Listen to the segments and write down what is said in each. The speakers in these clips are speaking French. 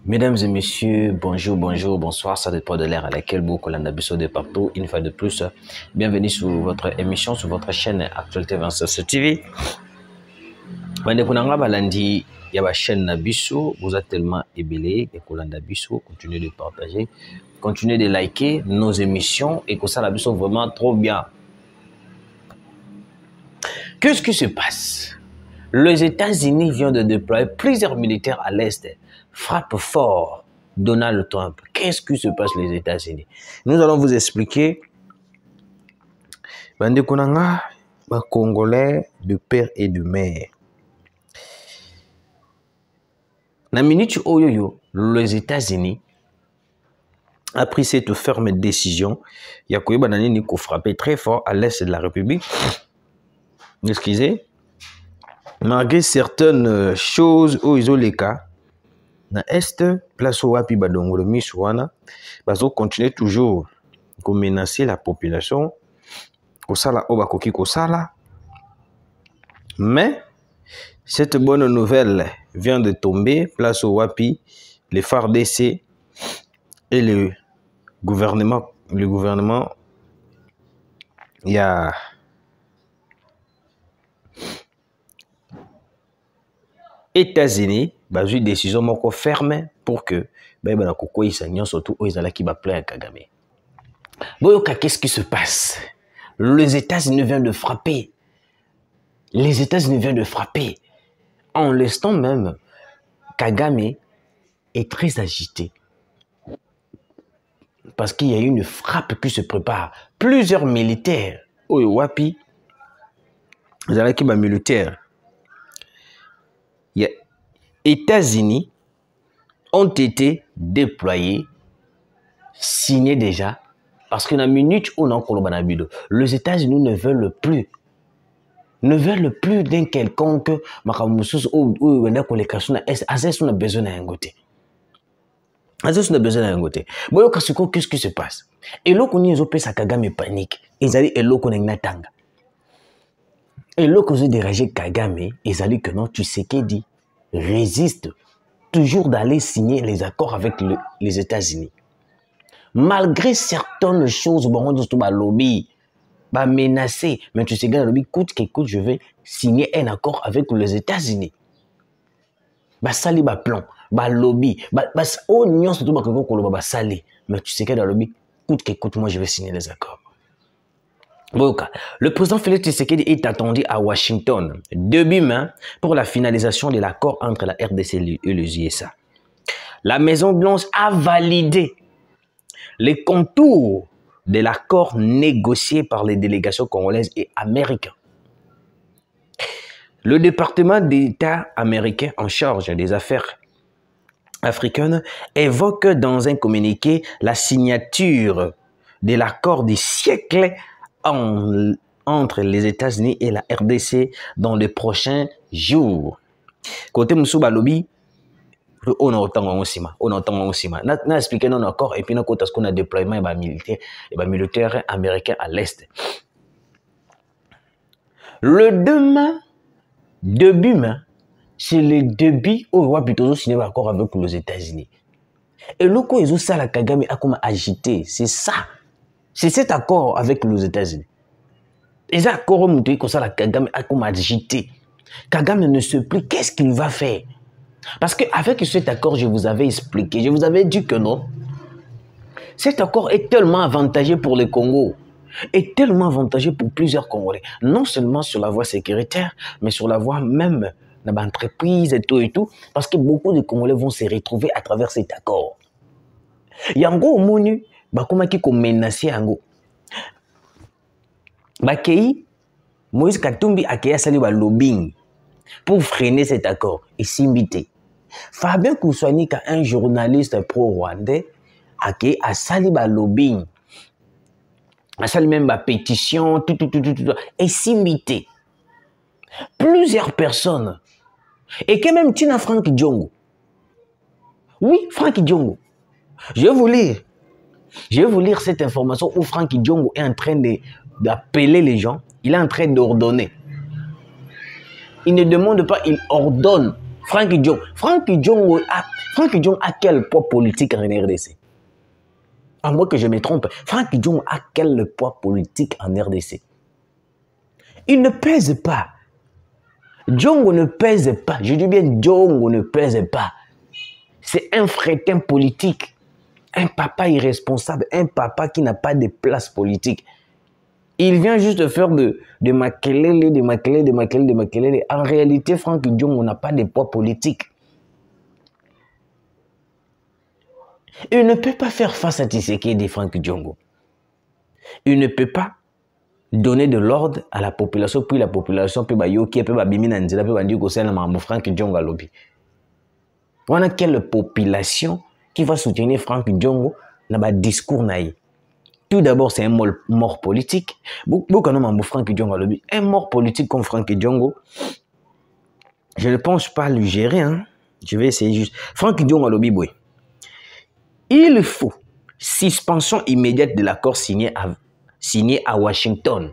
Mesdames et messieurs, bonjour, bonjour, bonsoir, ça dépend de l'ère à laquelle vous collaborez de partout. Une fois de plus, bienvenue sur votre émission, sur votre chaîne Actualité 26 TV. Bande Kunanga Balandi, il y a la chaîne Nabiso, vous êtes tellement ébélé, et Kolanda Biso, continuez de partager, continuez de liker nos émissions et que ça Nabiso vraiment trop bien. Qu'est-ce qui se passe? Les États-Unis viennent de déployer plusieurs militaires à l'Est. Frappe fort Donald Trump. Qu'est-ce qui se passe les États-Unis? Nous allons vous expliquer. Bande Kunanga, Congolais de père et de mère. La minute où les États-Unis a pris cette ferme décision, il y a quoi banani qui frappé très fort à l'Est de la République. Excusez. Malgré certaines choses où ils ont les cas, dans l'Est, place où Wapi Badongolo Miswana, ils continuer toujours à menacer la population, mais cette bonne nouvelle vient de tomber, place où Wapi, les FARDC et le gouvernement, il y a États-Unis, eu une décision ferme pour que surtout aux qui va plaire à Kagame. Qu'est-ce qui se passe? Les États-Unis viennent de frapper. Les États-Unis viennent de frapper. En l'instant même, Kagame est très agité. Parce qu'il y a une frappe qui se prépare. Plusieurs militaires, Wapi, qui va militaire. Les États-Unis ont été déployés, signés déjà, parce que dans la minute où on a les États-Unis ne veulent plus d'un quelconque qu'est-ce qui se passe? Et là qu'on y a Kagame panique, ils allaient et là qu'on a tanga. Et là qu'on a dérangé Kagame, ils allaient que non, tu sais qu'il dit résiste toujours d'aller signer les accords avec les États-Unis. Malgré certaines choses, bon, on dit tout lobby, menacer, mais tu sais que le lobby coûte que coûte, je vais signer un accord avec les États-Unis. Sali plan, lobby, oignon surtout sali, mais tu sais que le lobby coûte que coûte, moi je vais signer les accords. Le président Félix Tshisekedi est attendu à Washington demain pour la finalisation de l'accord entre la RDC et les USA. La Maison-Blanche a validé les contours de l'accord négocié par les délégations congolaises et américaines. Le département d'État américain en charge des affaires africaines évoque dans un communiqué la signature de l'accord du siècle entre les États-Unis et la RDC dans les prochains jours. Côté Moussouba Lobby, on entend aussi. On a expliqué non accord et puis on a qu'on a déploiement militaire américain à l'Est. Le début, c'est le début où on va plutôt signer un accord avec les États-Unis. Et le coup, ils ont ça, la Kagame a comme agité. C'est ça. C'est cet accord avec les États-Unis. Et cet accord, comme ça, la Kagame a comme agité. Kagame ne sait plus qu'est-ce qu'il va faire. Parce qu'avec cet accord, je vous avais expliqué, je vous avais dit que non. Cet accord est tellement avantageux pour le Congo, est tellement avantageux pour plusieurs Congolais. Non seulement sur la voie sécuritaire, mais sur la voie même de l'entreprise et tout. Parce que beaucoup de Congolais vont se retrouver à travers cet accord. Yango Monu, comment qui menacé Yango? Moïse Katumbi a créé un lobbying pour freiner cet accord et s'imiter. Fabien Koussouani, un journaliste pro-rwandais, a sali lobbying, a sali même pétition, tout, et s'imiter. Plusieurs personnes. Et que même Tina Franck Diongo. Oui, Franck Diongo. Je vais vous lire cette information où Franck Diongo est en train d'appeler les gens. Il est en train d'ordonner. Il ne demande pas, il ordonne. Franck Diongo Franck Dion a quel poids politique en RDC? À moins que je me trompe, Franck Dion a quel poids politique en RDC? Il ne pèse pas. Diongo ne pèse pas. Je dis bien Diongo ne pèse pas. C'est un frétin politique. Un papa irresponsable. Un papa qui n'a pas de place politique. Il vient juste faire de makelele, de makelele, de makelele, de makelele. En réalité, Franck Diongo n'a pas de poids politique. Il ne peut pas faire face à Tshisekedi, Franck Diongo. Il ne peut pas donner de l'ordre à la population, puis la population peut yoki, peut bimina nzela, peut dire que c'est un Franck Diongo à lobby. On a quelle population qui va soutenir Franck Diongo dans le discours naïf? Tout d'abord, c'est un mort politique. Beaucoup de Franck Diongo à lobby. Un mort politique comme Franck Diongo, je ne pense pas lui gérer. Hein. Je vais essayer juste. Franck Diongo à lobby, oui. Il faut suspension immédiate de l'accord signé à Washington.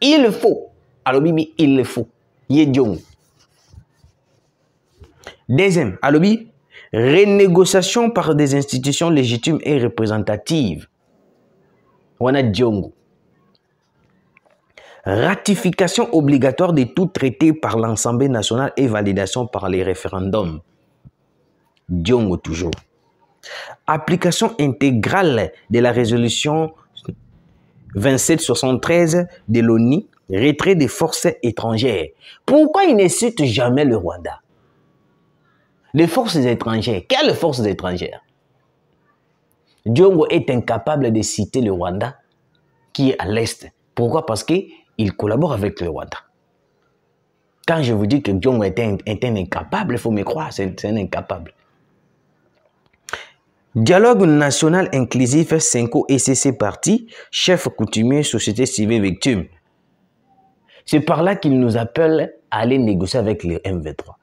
Il faut. Alors, Bibi, il le faut. Yedjong. Deuxième, alors, Bibi, renégociation par des institutions légitimes et représentatives. On a Djongo. Ratification obligatoire de tout traité par l'Assemblée nationale et validation par les référendums. Djongo toujours. Application intégrale de la résolution 2773 de l'ONU, retrait des forces étrangères. Pourquoi il ne cite jamais le Rwanda? Les forces étrangères. Quelles forces étrangères? Diongo est incapable de citer le Rwanda qui est à l'Est. Pourquoi? Parce qu'il collabore avec le Rwanda. Quand je vous dis que Diongo est un incapable, il faut me croire, c'est un incapable. Dialogue national inclusif, 5 ECC parti, chef coutumier, société civile victime. C'est par là qu'il nous appelle à aller négocier avec les M23.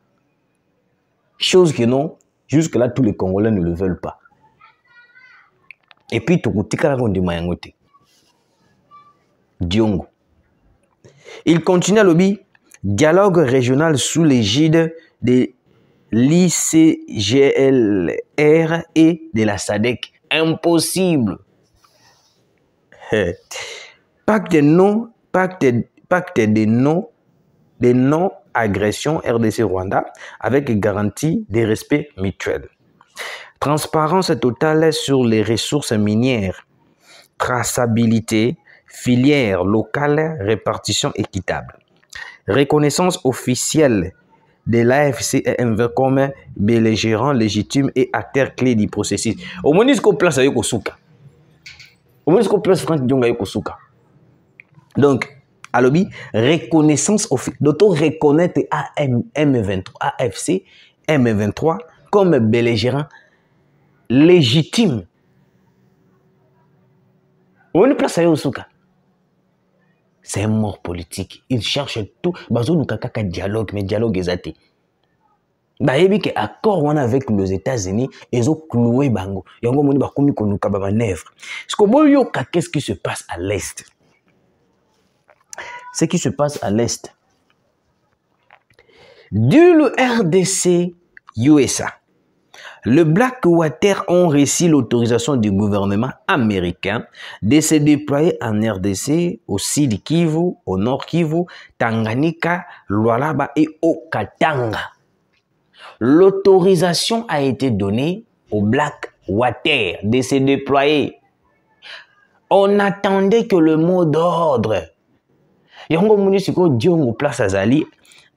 Chose que non, jusque-là, tous les Congolais ne le veulent pas. Et puis, Diongo. Il continue à lobby. Dialogue régional sous l'égide des l'ICGLR et de la SADC. Impossible. Pacte de non-agression RDC-Rwanda avec garantie de respect mutuel. Transparence totale sur les ressources minières. Traçabilité, filière locale, répartition équitable. Reconnaissance officielle de l'AFC et MV comme belligérant légitime et acteur clé du processus. Au moins, il place à Yokosuka. Au moins, il place Franck Diongo à Yokosuka. Donc, à lobby, reconnaissance officielle. D'autant reconnaître M23, AFC, M23 comme belligérant légitime. Au moins, il place à Yokosuka. C'est un mort politique. Il cherche tout. Bazo nous kaka dialogue, mais dialogue exaté. Bah yebi que accord on avec les États-Unis, ils ont cloué bango. Yango moni ba komi konuka ba manœuvre. Ce que boyo qu'est-ce qui se passe à l'est? Ce qui se passe à l'est. Du le RDC USA. Le Blackwater ont reçu l'autorisation du gouvernement américain de se déployer en RDC, au Sud Kivu, au Nord Kivu, Tanganyika, Lualaba et au Katanga. L'autorisation a été donnée au Blackwater de se déployer. On attendait que le mot d'ordre. Yango Munisiko Diongo place Azali,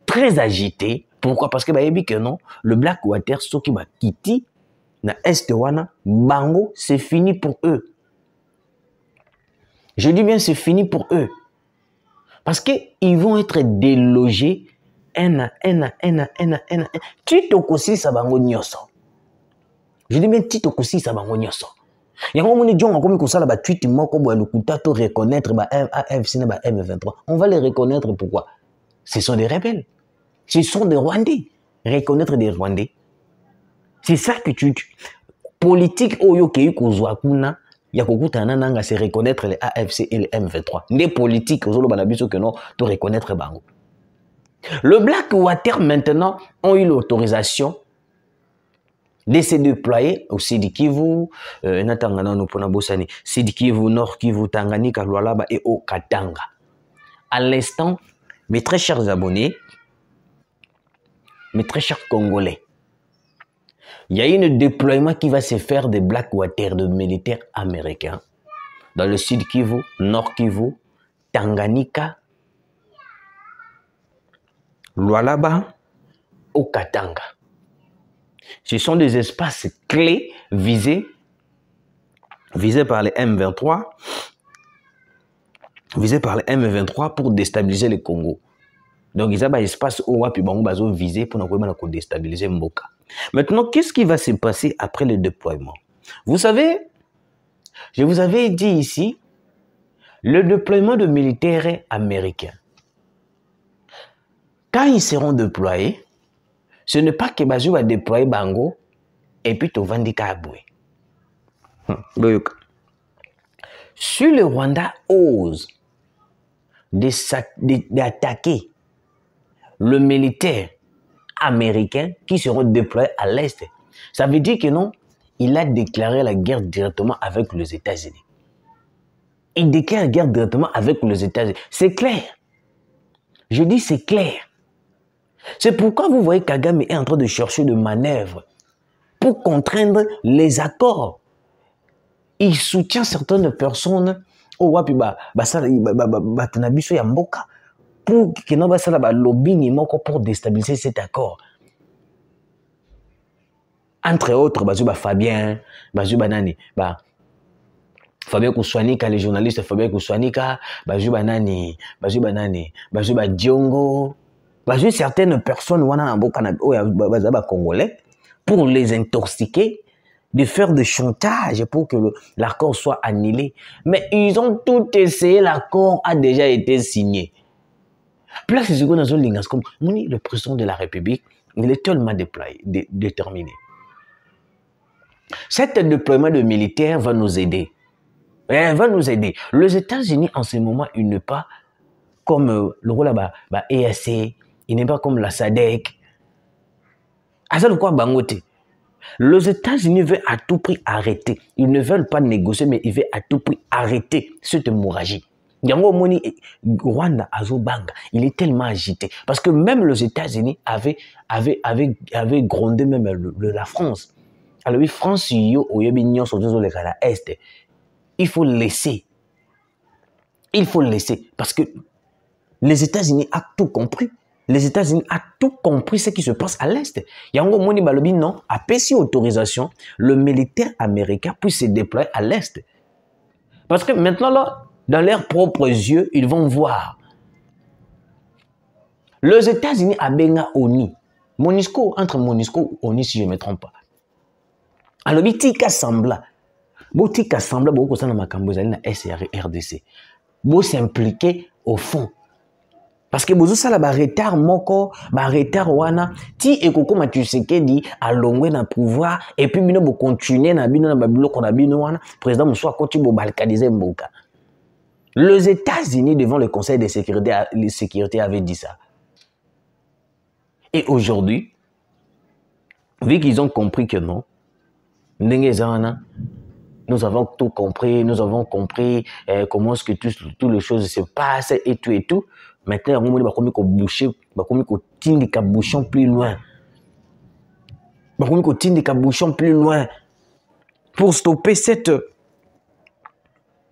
très agité. Pourquoi? Parce que que non, le Blackwater, ce qui va quitter, na Est-Wana, Bango, c'est fini pour eux. Je dis bien c'est fini pour eux. Parce qu'ils vont être délogés. Tito kosi sabango nyoso. Je dis bien Tito kosi sabango nyoso. Yango moni Diongo comme ko sala ba tweet moko bo lukuta to reconnaître ba AFC na ba M23. On va les reconnaître pourquoi? Ce sont des rebelles. Ce sont des Rwandais. Reconnaître des Rwandais. C'est ça que tu... Politique, oyo kei kozwa kuna, ya kokutana nanga, c'est reconnaître les AFC et les M23. Les politiques, ozolo banabiso que non, to reconnaître bango. Le Blackwater, maintenant, ont eu l'autorisation de se déployer au Sud Kivu, Natangana no pona bosani, Sud Kivu, Nord Kivu, Tanganyika, Lualaba et au Katanga. À l'instant, mes très chers abonnés, mes très chers Congolais, il y a un déploiement qui va se faire des Blackwater, de militaires américains, dans le Sud Kivu, Nord Kivu, Tanganyika, Lualaba, au Katanga. Ce sont des espaces clés visés par les M23, pour déstabiliser le Congo. Donc, il y a des espaces où on va viser pour déstabiliser Mboka. Maintenant, qu'est-ce qui va se passer après le déploiement? Vous savez, je vous avais dit ici, le déploiement de militaires américains. Quand ils seront déployés, ce n'est pas que Bazou va déployer Bango et puis tu vas Kaboué. Si le Rwanda ose d'attaquer le militaire américain qui seront déployés à l'Est, ça veut dire que non, il a déclaré la guerre directement avec les États-Unis. Il déclare la guerre directement avec les États-Unis. C'est clair. Je dis c'est clair. C'est pourquoi vous voyez Kagame est en train de chercher des manœuvres pour contraindre les accords. Il soutient certaines personnes pour que pour déstabiliser cet accord. Entre autres, Fabien, Fabien Kouswanika, les journalistes Fabien Kouswanika, Diongo, certaines personnes congolais pour les intoxiquer, de faire des chantages pour que l'accord soit annulé. Mais ils ont tout essayé, l'accord a déjà été signé. Place le président de la République, il est tellement déterminé. Cet déploiement de militaires va nous aider. Elle va nous aider. Les États-Unis, en ce moment, ils ne sont pas comme le rôle EAC, il n'est pas comme la SADC. Les États-Unis veulent à tout prix arrêter. Ils ne veulent pas négocier, mais ils veulent à tout prix arrêter cette hémorragie. Rwanda, Azobanga, il est tellement agité. Parce que même les États-Unis avaient grondé même la France. Alors, oui, France, il faut laisser. Il faut laisser. Parce que les États-Unis ont tout compris. Les États-Unis ont tout compris ce qui se passe à l'Est. Yango Moni Balobi, non, a payé autorisation, le militaire américain puisse se déployer à l'Est. Parce que maintenant, là, dans leurs propres yeux, ils vont voir. Les États-Unis ont benga ONU. Monisco, entre Monisco et ONU, si je ne me trompe pas. Alors, Tika Sambla. Tika Sambla, beaucoup de makambo na SRDC. Vous s'impliquer au fond. Parce que vous avez un retard, wana, ti ekoko Tshisekedi a longwe na pouvoir, et puis vous continuez na biloko na bino wana, président Moussa Koti bo balkaniser mboka. Les États-Unis devant le Conseil de sécurité avaient dit ça. Et aujourd'hui, vu qu'ils ont compris que non, nous avons tout compris, comment est-ce que toutes les choses se passent et tout. Maintenant, on va boucher, bouchon plus loin. Bouchon plus loin pour stopper cet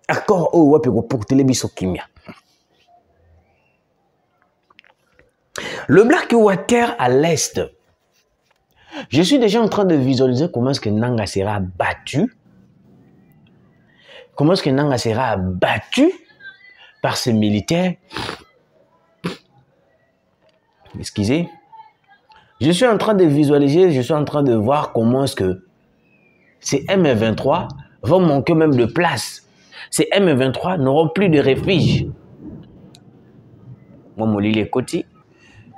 accord pour télévision Kimia. Le Blackwater à l'est. Je suis déjà en train de visualiser comment est-ce que Nanga sera battu. Comment est-ce que Nanga sera battu par ces militaires. Excusez. Je suis en train de visualiser, je suis en train de voir comment est-ce que ces M23 vont manquer même de place. Ces M23 n'auront plus de refuge. Moi, je lis les côtés.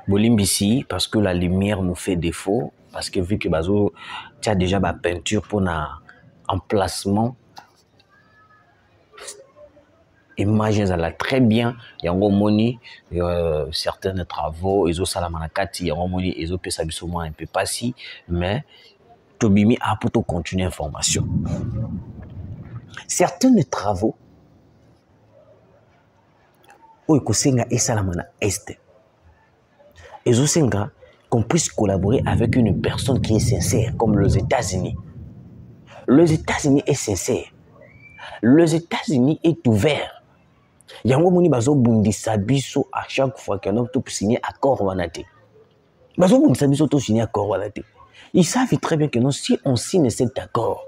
Je lis ici parce que la lumière nous fait défaut. Parce que vu que tu as déjà ma peinture pour un emplacement, images ça très bien. Il y a moni certains travaux, ils ont salamanakati, il y a moni ils ont un peu pas si, mais Tobimi a pour continuer l'information. Certains travaux Oikosenga et Salamana Est. Et Zosenga qu'on puisse collaborer avec une personne qui est sincère, comme les États-Unis. Les États-Unis est sincère. Les États-Unis est ouvert. Yango moni bazo bundisa biso à chaque fois qu'on a tout signé accord wanate. Bazo bundisa biso tout signé accord wanate. Ils savent très bien que non, si on signe cet accord,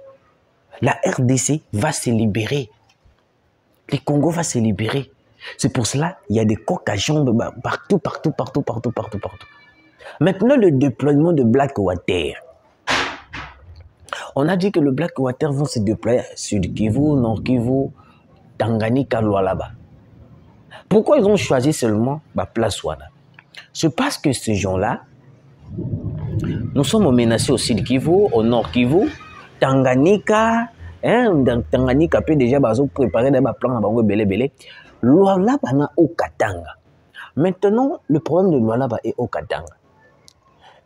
la RDC va se libérer. Le Congo va se libérer. C'est pour cela il y a des coques à jambes partout. Maintenant, le déploiement de Blackwater. On a dit que le Blackwater vont se déployer Sud Kivu, Nord Kivu, Tanganyika, Lualaba. Pourquoi ils ont choisi seulement la place Wana? C'est parce que ces gens-là, nous sommes menacés au Sud Kivu, au Nord Kivu, Tanganyika. Dans Tanganyika peut déjà préparer des plans à Bango Belé. Lualaba na au Katanga. Maintenant, le problème de Lualaba est au Katanga.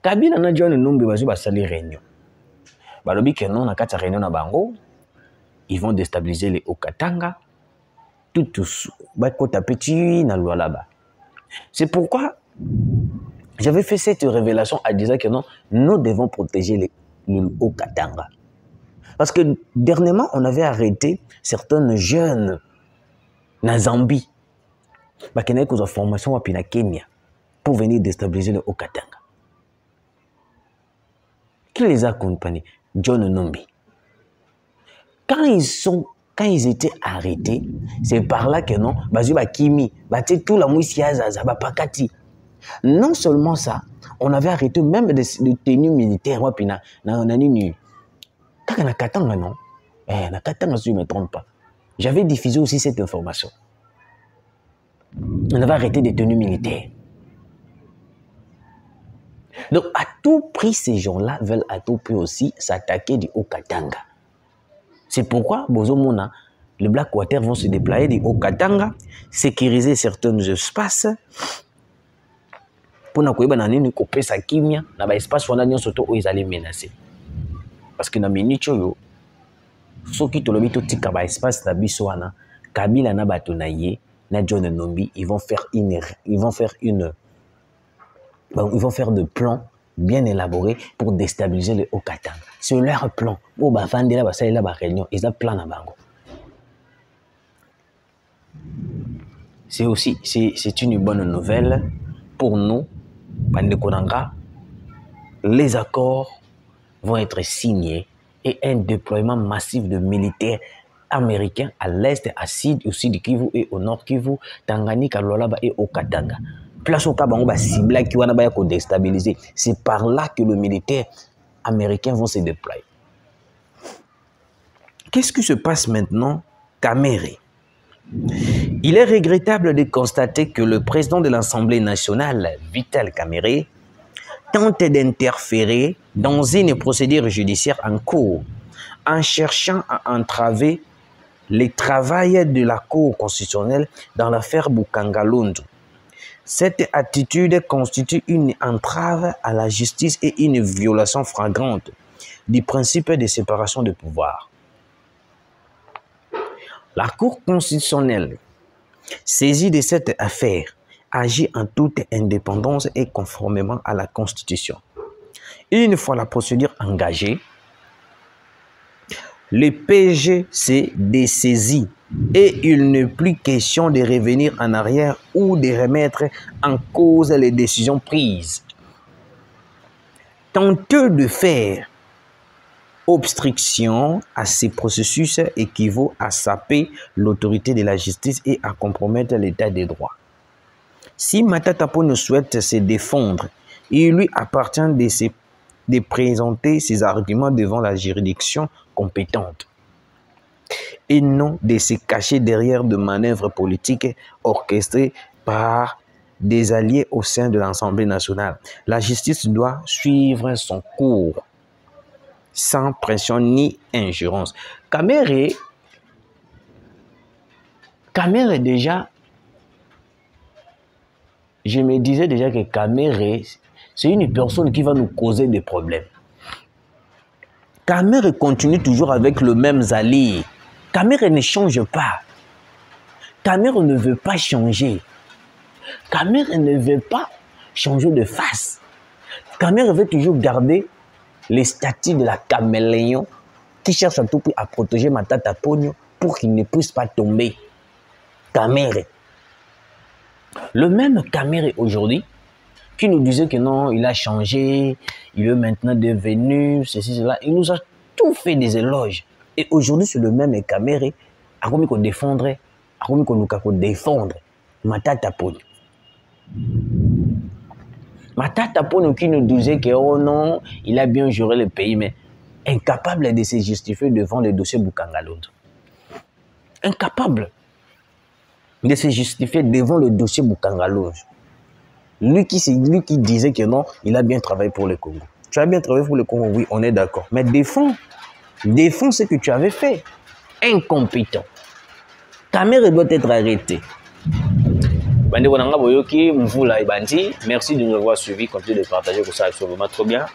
Kabila na John Numbi va salir réunion. Balobi que non, na kata réunion na Bango, ils vont déstabiliser les Okatanga. Tous, Bakota Petit, na Lualaba. C'est pourquoi j'avais fait cette révélation à dire que non, nous devons protéger les Okatanga. Parce que dernièrement, on avait arrêté certains jeunes na Zambie, qui ont une formation à Kenya pour venir déstabiliser le Okatanga. Qui les a accompagnés? John Numbi. Quand ils étaient arrêtés, c'est par là que non, Kimi, tout la moussiaza, Pakati. Non seulement ça, on avait arrêté même des tenues militaires. Na Katanga, non? Na Katanga, si je ne me trompe pas. J'avais diffusé aussi cette information. On avait arrêté des tenues militaires. Donc, à tout prix, ces gens-là veulent à tout prix aussi s'attaquer du Haut-Katanga. C'est pourquoi, Bozomona, les Blackwater vont se déployer du Haut-Katanga, sécuriser certains espaces, pour ne couper sa kimia, dans l'espace où on a surtout où ils allaient menacer. Parce que dans les minutes, ceux qui te l'ont dit, espace na biswana, Kabila na batonaye, na John Numbi, ils vont faire des plans bien élaborés pour déstabiliser le Haut-Katanga. C'est leur plan. Oh, bah, Vandela, bah, ça y est là, bah, réunion. Ils ont plan à Bango. C'est une bonne nouvelle pour nous, Bandekonanga. Les accords vont être signés et un déploiement massif de militaires américains à l'est, à Sud, au Sud Kivu et au Nord Kivu, Tanganyika, Lualaba et au Katanga. Place au Kabango, cible qui va déstabiliser. C'est par là que les militaires américains vont se déployer. Qu'est-ce qui se passe maintenant? Kamere. Il est regrettable de constater que le président de l'Assemblée nationale, Vital Kamere, tente d'interférer dans une procédure judiciaire en cours en cherchant à entraver le travail de la Cour constitutionnelle dans l'affaire Bukanga-Lundu. Cette attitude constitue une entrave à la justice et une violation flagrante du principe de séparation des pouvoirs. La Cour constitutionnelle, saisie de cette affaire, agit en toute indépendance et conformément à la Constitution. Une fois la procédure engagée, le PG s'est dessaisi et il n'est plus question de revenir en arrière ou de remettre en cause les décisions prises. Tenter de faire obstruction à ces processus équivaut à saper l'autorité de la justice et à compromettre l'état des droits. Si Matata Ponyo souhaite se défendre, il lui appartient de présenter ses arguments devant la juridiction compétente et non de se cacher derrière de manœuvres politiques orchestrées par des alliés au sein de l'Assemblée nationale. La justice doit suivre son cours sans pression ni ingérence. Kamere déjà, je me disais déjà que Kamere, c'est une personne qui va nous causer des problèmes. Camère continue toujours avec le même allure. Camère ne change pas. Camère ne veut pas changer. Camère ne veut pas changer de face. Camère veut toujours garder les statuts de la caméléon qui cherche à tout prix à protéger Matata Ponyo pour qu'il ne puisse pas tomber. Camère. Le même Camère aujourd'hui qui nous disait que non, il a changé, il est maintenant devenu ceci, cela. Il nous a tout fait des éloges. Et aujourd'hui, c'est le même Camère à combien qu'on défendre, à combien qu'on nous défendre Matata Ponyo. Matata Ponyo qui nous disait que oh non, il a bien géré le pays, mais incapable de se justifier devant le dossier Bukangalondo. Incapable de se justifier devant le dossier Bukangalondo. Lui qui disait que non, il a bien travaillé pour le Congo. Tu as bien travaillé pour le Congo, oui, on est d'accord. Mais défends ce que tu avais fait. Incompétent. Ta mère doit être arrêtée. Merci de nous avoir suivis. Continuez de partager pour ça. C'est vraiment trop bien.